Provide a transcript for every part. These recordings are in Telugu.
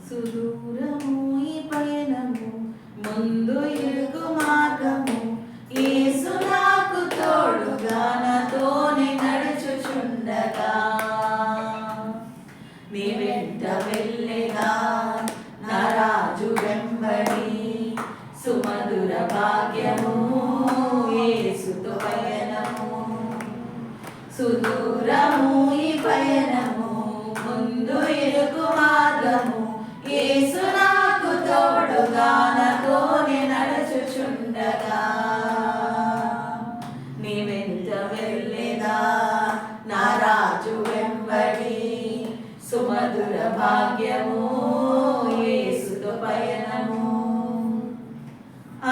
సుదూరము ఈ పయనము, ముందు ఇరుకు మార్గము, యేసు నాకు తోడుగా నాతోనే నడుచుచుండగా. నీ వెంట వెళ్ళేగా నా రాజు వెంబడి, సుమధుర భాగ్యము యేసుతో పయనము. సుదూరము ఈ పయనము, ముందు ఇరుకు మార్గము, యేసు నాకు తోడుగా నాతోనే నడుచుచుండగా. నీ వెంట వెళ్ళేదా నా రాజు వెంబడి, సుమధుర భాగ్యము యేసుతో పయనము.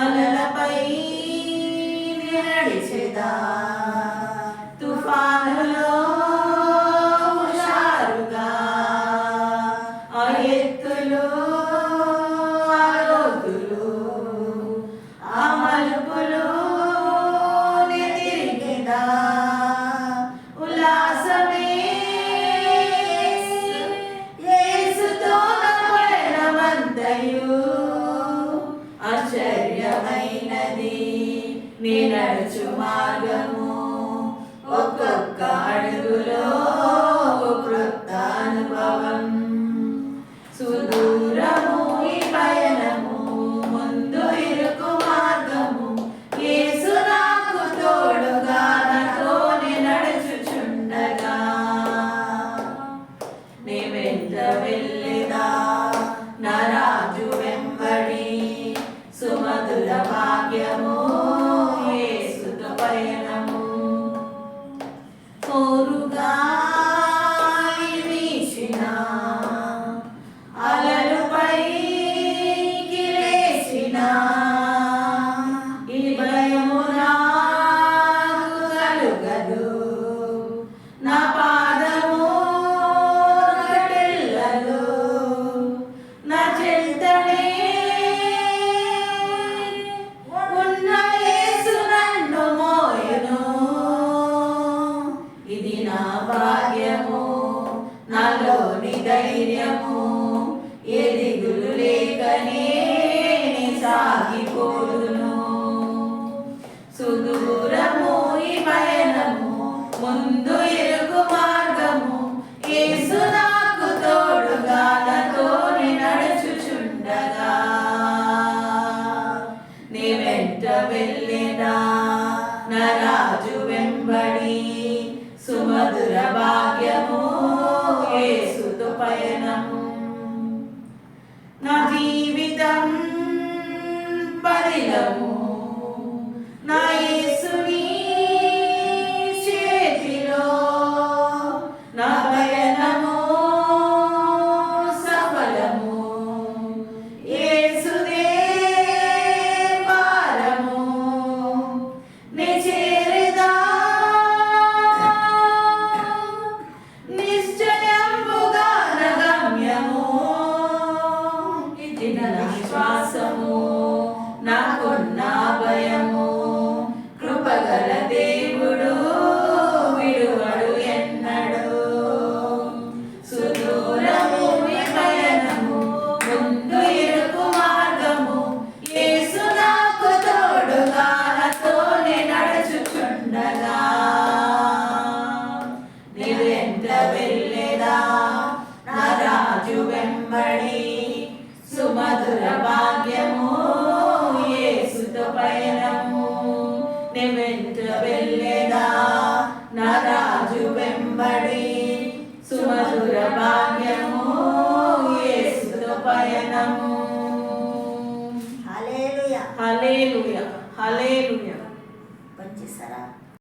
అలలపై నడిచెదా, తుఫానులో హుషారుగా, ఆ ఎత్తులు ఆ లోతులు ఆ మలుపులు తిరిగేదా, ఉల్లాసమే యేసుతో నా పయనమంతయు. ఆశ్చర్యమైనది నీ నడుచు మార్గము, ఒక్కొక్క అడుగులో క్రొత్త అనుభవం. సుదూరము ఈ పయనము, ముందు ఇరుకు మార్గము, యేసు నాకు తోడుగా నాతోనే నడుచుచుండగా. నీ వెంట వెళ్ళేదా నా రాజు వెంబడి, సుమధుర భాగ్యము యేసుతో పయనము. కోరుగా వీచిన అలలు పైకి లేచిన, ఈ భయము నాకు కలుగదు. నా పాదము గటిల్లదు, నా చెంతనే ఉన్న యేసు నన్ను మోయను. ఇది నా భాగ్యము, నాలోని ధైర్యము, ఏ దిగులు లేకనే సాగిపోదును. సుదూరము ఈ పయనము, ముందు ఇరుకు మార్గము, యేసు నాకు తోడుగా నాతోనే నడుచుచుండగా. నీ వెంట వెళ్ళేదా నా రాజు వెంబడి, సుమధుర భాగ్యము యేసుతో పయనము. నా జీవితం పరిలము, నా యేసుని చేతిలో, నా పయనము సఫలము, యేసుదే భారము. నే చేరేదా నిశ్చయంబుగా నా గమ్యము, ఇది నా విశ్వాసము, నాకున్న భయము. కృపగల దేవుడు విడువడు ఎన్నడు. సుదూరము ఈ పయనము, ముందు ఇరుకు మార్గము, యేసు నాకు తోడుగా నాతోనే నడుచుచుండగా. నీ వెంట వెళ్ళేదా నా రాజు వెంబడి, సుమధుర భాగ్యము యేసుతో పయనము. నీ వెంట వెళ్ళేదా నా రాజు వెంబడి, సుమధుర భాగ్యము యేసుతో పయనము. హల్లెలూయా, హల్లెలూయా, హల్లెలూయా.